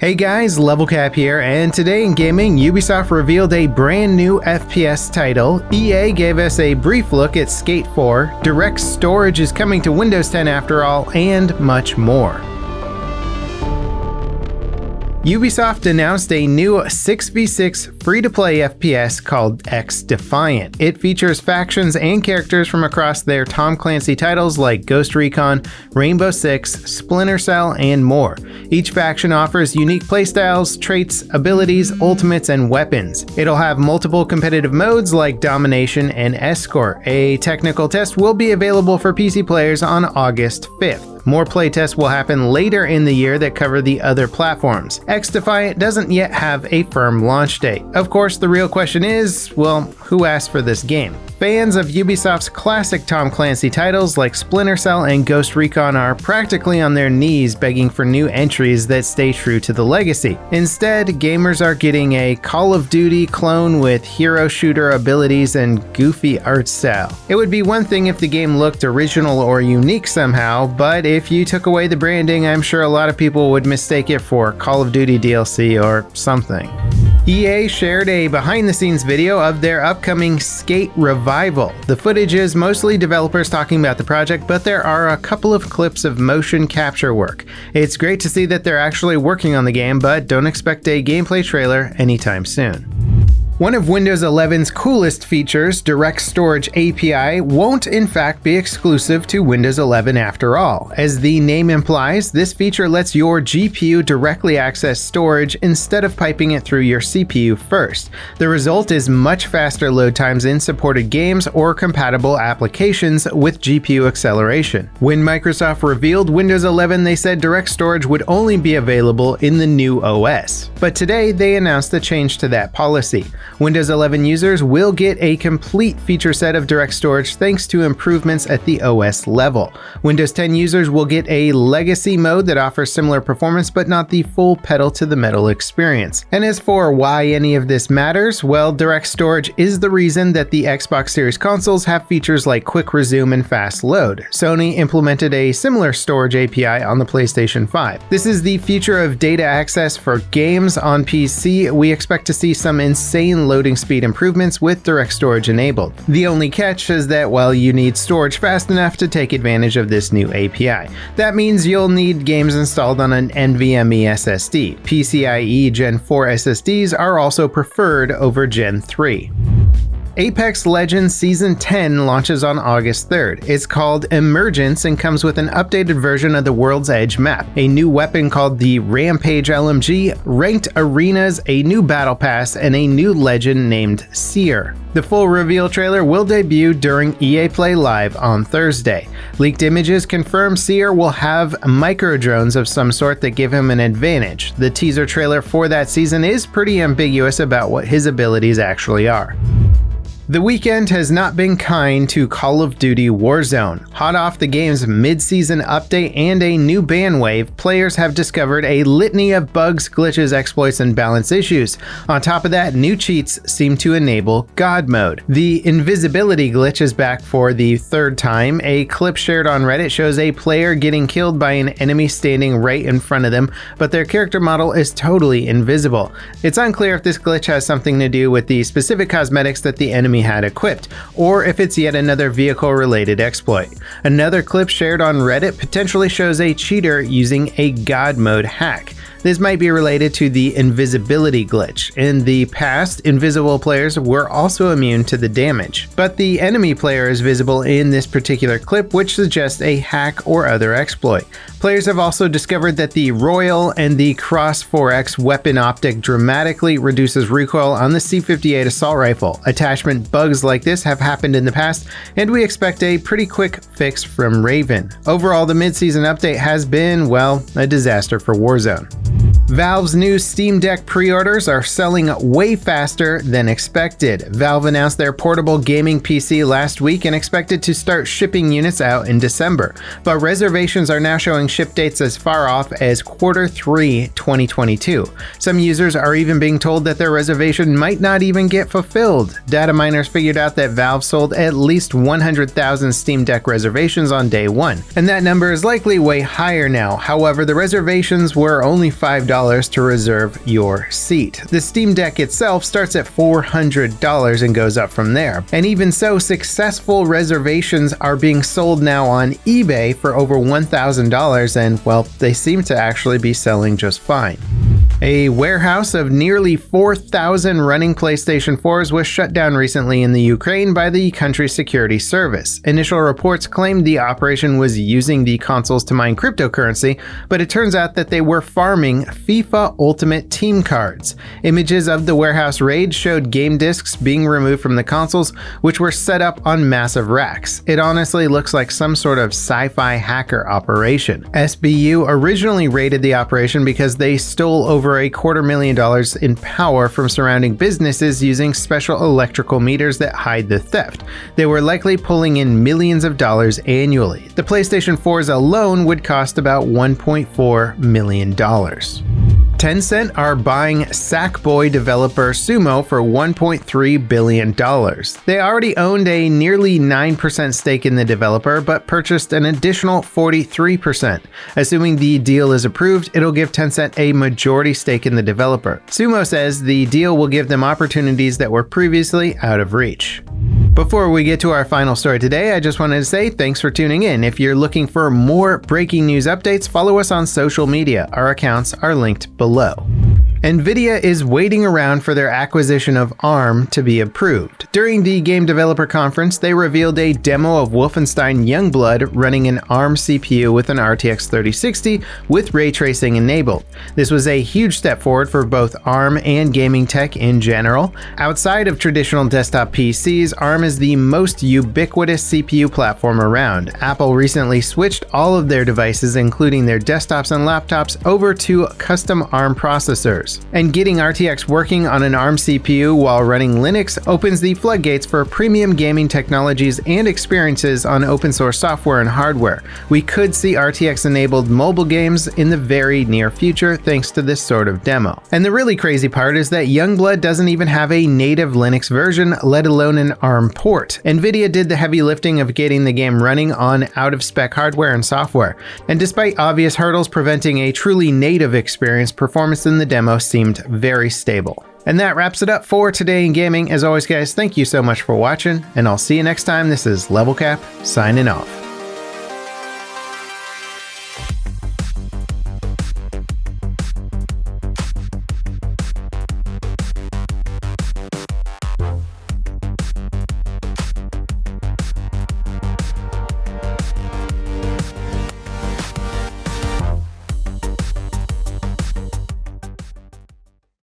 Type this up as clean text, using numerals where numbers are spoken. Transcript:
Hey guys, LevelCap here, and today in gaming, Ubisoft revealed a brand new FPS title, EA gave us a brief look at Skate 4, DirectStorage is coming to Windows 10 after all, and much more. Ubisoft announced a new 6v6 free-to-play FPS called XDefiant. It features factions and characters from across their Tom Clancy titles like Ghost Recon, Rainbow Six, Splinter Cell, and more. Each faction offers unique playstyles, traits, abilities, ultimates, and weapons. It'll have multiple competitive modes like Domination and Escort. A technical test will be available for PC players on August 5th. More playtests will happen later in the year that cover the other platforms. XDefiant doesn't yet have a firm launch date. Of course, the real question is, well, who asked for this game? Fans of Ubisoft's classic Tom Clancy titles like Splinter Cell and Ghost Recon are practically on their knees begging for new entries that stay true to the legacy. Instead, gamers are getting a Call of Duty clone with hero shooter abilities and goofy art style. It would be one thing if the game looked original or unique somehow, but if you took away the branding, I'm sure a lot of people would mistake it for Call of Duty DLC or something. EA shared a behind-the-scenes video of their upcoming Skate revival. The footage is mostly developers talking about the project, but there are a couple of clips of motion capture work. It's great to see that they're actually working on the game, but don't expect a gameplay trailer anytime soon. One of Windows 11's coolest features, DirectStorage API, won't in fact be exclusive to Windows 11 after all. As the name implies, this feature lets your GPU directly access storage instead of piping it through your CPU first. The result is much faster load times in supported games or compatible applications with GPU acceleration. When Microsoft revealed Windows 11, they said DirectStorage would only be available in the new OS. But today, they announced a change to that policy. Windows 11 users will get a complete feature set of DirectStorage thanks to improvements at the OS level. Windows 10 users will get a legacy mode that offers similar performance but not the full pedal-to-the-metal experience. And as for why any of this matters, well, DirectStorage is the reason that the Xbox Series consoles have features like quick resume and fast load. Sony implemented a similar storage API on the PlayStation 5. This is the future of data access for games on PC. We expect to see some insane loading speed improvements with DirectStorage enabled. The only catch is that, well, you need storage fast enough to take advantage of this new API. That means you'll need games installed on an NVMe SSD. PCIe Gen 4 SSDs are also preferred over Gen 3. Apex Legends Season 10 launches on August 3rd. It's called Emergence and comes with an updated version of the World's Edge map, a new weapon called the Rampage LMG, ranked arenas, a new battle pass, and a new legend named Seer. The full reveal trailer will debut during EA Play Live on Thursday. Leaked images confirm Seer will have micro-drones of some sort that give him an advantage. The teaser trailer for that season is pretty ambiguous about what his abilities actually are. The weekend has not been kind to Call of Duty Warzone. Hot off the game's mid-season update and a new ban wave, players have discovered a litany of bugs, glitches, exploits, and balance issues. On top of that, new cheats seem to enable God mode. The invisibility glitch is back for the third time. A clip shared on Reddit shows a player getting killed by an enemy standing right in front of them, but their character model is totally invisible. It's unclear if this glitch has something to do with the specific cosmetics that the enemy had equipped, or if it's yet another vehicle-related exploit. Another clip shared on Reddit potentially shows a cheater using a God mode hack. This might be related to the invisibility glitch. In the past, invisible players were also immune to the damage, but the enemy player is visible in this particular clip, which suggests a hack or other exploit. Players have also discovered that the Royal and the Cross 4X weapon optic dramatically reduces recoil on the C58 assault rifle. Attachment bugs like this have happened in the past, and we expect a pretty quick fix from Raven. Overall, the mid-season update has been, well, a disaster for Warzone. Valve's new Steam Deck pre-orders are selling way faster than expected. Valve announced their portable gaming PC last week and expected to start shipping units out in December, but reservations are now showing ship dates as far off as Q3 2022. Some users are even being told that their reservation might not even get fulfilled. Data miners figured out that Valve sold at least 100,000 Steam Deck reservations on day one, and that number is likely way higher now. However, the reservations were only $5 $50 to reserve your seat. The Steam Deck itself starts at $400 and goes up from there. And even so, successful reservations are being sold now on eBay for over $1,000, and well, they seem to actually be selling just fine. A warehouse of nearly 4,000 running PlayStation 4s was shut down recently in the Ukraine by the country's security service. Initial reports claimed the operation was using the consoles to mine cryptocurrency, but it turns out that they were farming FIFA Ultimate Team cards. Images of the warehouse raid showed game discs being removed from the consoles, which were set up on massive racks. It honestly looks like some sort of sci-fi hacker operation. SBU originally raided the operation because they stole over $250,000 in power from surrounding businesses using special electrical meters that hide the theft. They were likely pulling in millions of dollars annually. The PlayStation 4s alone would cost about $1.4 million. Tencent are buying Sackboy developer Sumo for $1.3 billion. They already owned a nearly 9% stake in the developer, but purchased an additional 43%. Assuming the deal is approved, it'll give Tencent a majority stake in the developer. Sumo says the deal will give them opportunities that were previously out of reach. Before we get to our final story today, I just wanted to say thanks for tuning in. If you're looking for more breaking news updates, follow us on social media. Our accounts are linked below. Nvidia is waiting around for their acquisition of ARM to be approved. During the Game Developer Conference, they revealed a demo of Wolfenstein Youngblood running an ARM CPU with an RTX 3060 with ray tracing enabled. This was a huge step forward for both ARM and gaming tech in general. Outside of traditional desktop PCs, ARM is the most ubiquitous CPU platform around. Apple recently switched all of their devices, including their desktops and laptops, over to custom ARM processors. And getting RTX working on an ARM CPU while running Linux opens the floodgates for premium gaming technologies and experiences on open source software and hardware. We could see RTX-enabled mobile games in the very near future thanks to this sort of demo. And the really crazy part is that Youngblood doesn't even have a native Linux version, let alone an ARM port. Nvidia did the heavy lifting of getting the game running on out-of-spec hardware and software. And despite obvious hurdles preventing a truly native experience, performance in the demo seemed very stable. And that wraps it up for today in gaming. As always, guys, thank you so much for watching, and I'll see you next time. This is Level Cap signing off.